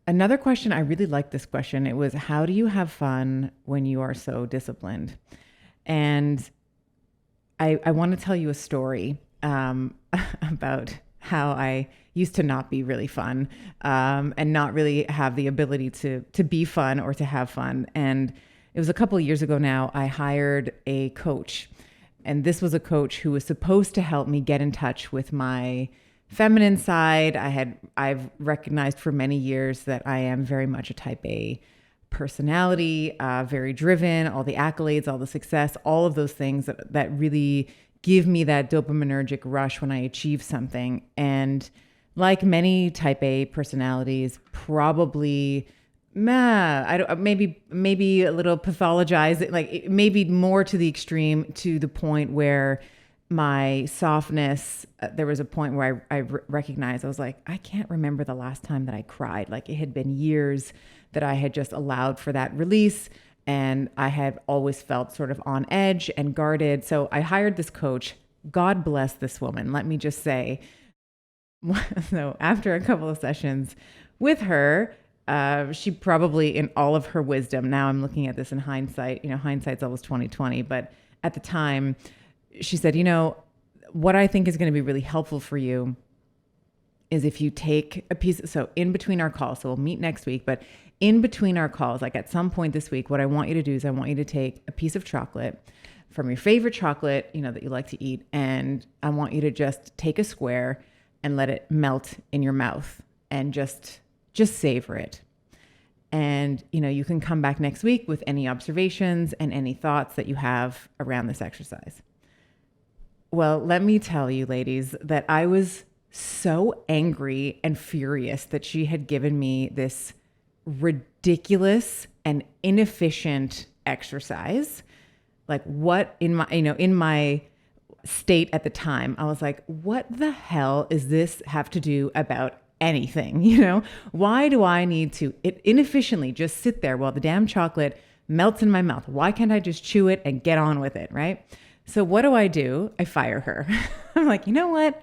Another question, I really liked this question. It was, how do you have fun when you are so disciplined? And I want to tell you a story about how I used to not be really fun and not really have the ability to be fun or to have fun. And it was a couple of years ago now, I hired a coach. And this was a coach who was supposed to help me get in touch with my feminine side. I've recognized for many years that I am very much a type A personality, very driven, all the accolades, all the success, all of those things that really give me that dopaminergic rush when I achieve something. And like many type A personalities, probably I don't, maybe a little pathologized, like maybe more to the extreme, to the point where my softness, there was a point where I recognized, I was like, I can't remember the last time that I cried. Like it had been years that I had just allowed for that release. And I had always felt sort of on edge and guarded. So I hired this coach. God bless this woman. Let me just say. So after a couple of sessions with her, she probably, in all of her wisdom, now I'm looking at this in hindsight, hindsight's always 2020, but at the time, she said, what I think is going to be really helpful for you is if you take a piece. So in between our calls, so we'll meet next week, but in between our calls, like at some point this week, what I want you to do is I want you to take a piece of chocolate from your favorite chocolate, that you like to eat. And I want you to just take a square and let it melt in your mouth and just savor it. And, you can come back next week with any observations and any thoughts that you have around this exercise. Well, let me tell you, ladies, that I was so angry and furious that she had given me this ridiculous and inefficient exercise. Like what in my state at the time, I was like, what the hell is this have to do about anything? Why do I need to inefficiently just sit there while the damn chocolate melts in my mouth? Why can't I just chew it and get on with it, right? So what do? I fire her. I'm like, you know what?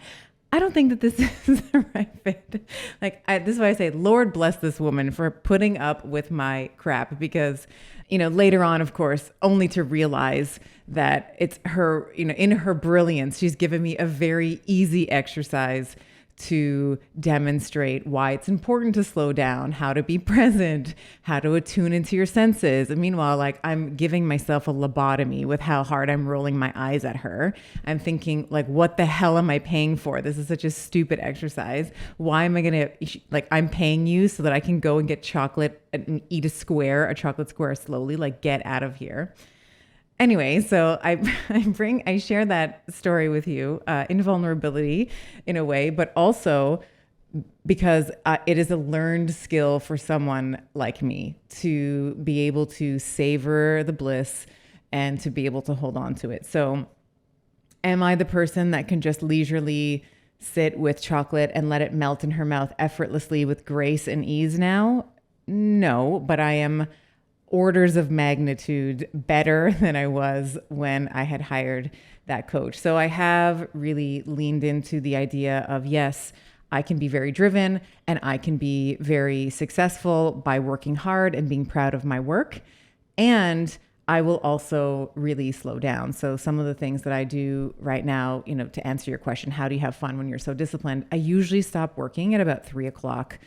I don't think that this is the right fit. This is why I say, Lord bless this woman for putting up with my crap, because, later on, of course, only to realize that it's her, in her brilliance, she's given me a very easy exercise to demonstrate why it's important to slow down, how to be present, how to attune into your senses. And meanwhile, I'm giving myself a lobotomy with how hard I'm rolling my eyes at her. I'm thinking, what the hell am I paying for? This is such a stupid exercise. Why am I going to, I'm paying you so that I can go and get chocolate and eat a chocolate square slowly, get out of here. Anyway, so I share that story with you in vulnerability in a way, but also because it is a learned skill for someone like me to be able to savor the bliss and to be able to hold on to it. So am I the person that can just leisurely sit with chocolate and let it melt in her mouth effortlessly with grace and ease now? No, but I am orders of magnitude better than I was when I had hired that coach. So I have really leaned into the idea of, yes, I can be very driven and I can be very successful by working hard and being proud of my work. And I will also really slow down. So some of the things that I do right now, to answer your question, how do you have fun when you're so disciplined? I usually stop working at about 3:00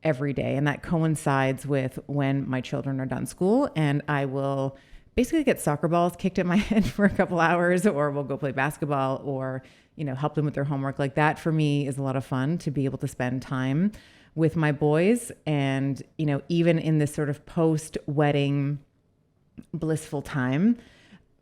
every day. And that coincides with when my children are done school, and I will basically get soccer balls kicked at my head for a couple hours, or we'll go play basketball, or, help them with their homework. Like that for me is a lot of fun, to be able to spend time with my boys. And, even in this sort of post-wedding blissful time,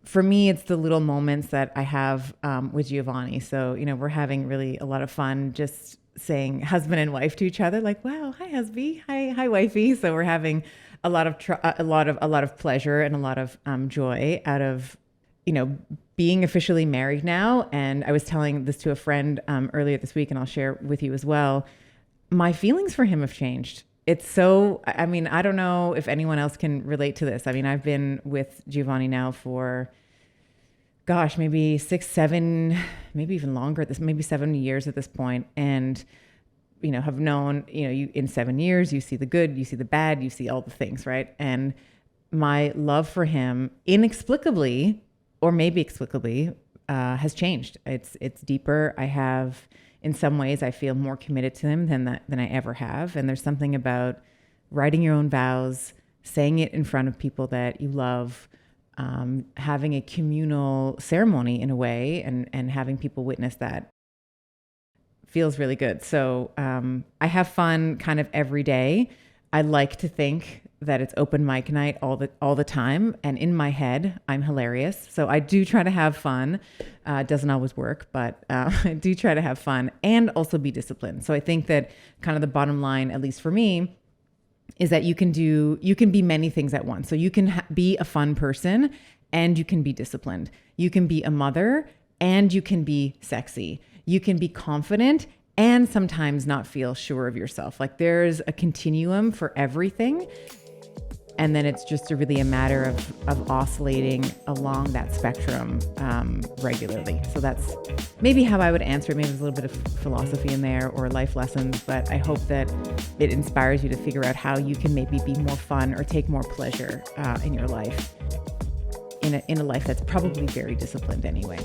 for me, it's the little moments that I have with Giovanni. So, we're having really a lot of fun just saying husband and wife to each other, like, wow, hi husband, hi wifey. So we're having a lot of pleasure and a lot of joy out of, being officially married now. And I was telling this to a friend earlier this week, and I'll share with you as well. My feelings for him have changed. It's so, I don't know if anyone else can relate to this. I've been with Giovanni now for, gosh, maybe 6, 7, maybe even longer, maybe 7 years at this point. And have known, you in 7 years, you see the good, you see the bad, you see all the things, right? And my love for him inexplicably, or maybe explicably, has changed. It's deeper. In some ways, I feel more committed to him than I ever have. And there's something about writing your own vows, saying it in front of people that you love, having a communal ceremony in a way, and having people witness that feels really good. So I have fun kind of every day. I like to think that it's open mic night all the time, and in my head, I'm hilarious. So I do try to have fun. It doesn't always work, but I do try to have fun and also be disciplined. So I think that kind of the bottom line, at least for me, is that you can be many things at once. So you can be a fun person and you can be disciplined. You can be a mother and you can be sexy. You can be confident and sometimes not feel sure of yourself. Like there's a continuum for everything. And then it's just really a matter of oscillating along that spectrum regularly. So that's maybe how I would answer it. Maybe there's a little bit of philosophy in there or life lessons, but I hope that it inspires you to figure out how you can maybe be more fun or take more pleasure in your life, in a life that's probably very disciplined anyway.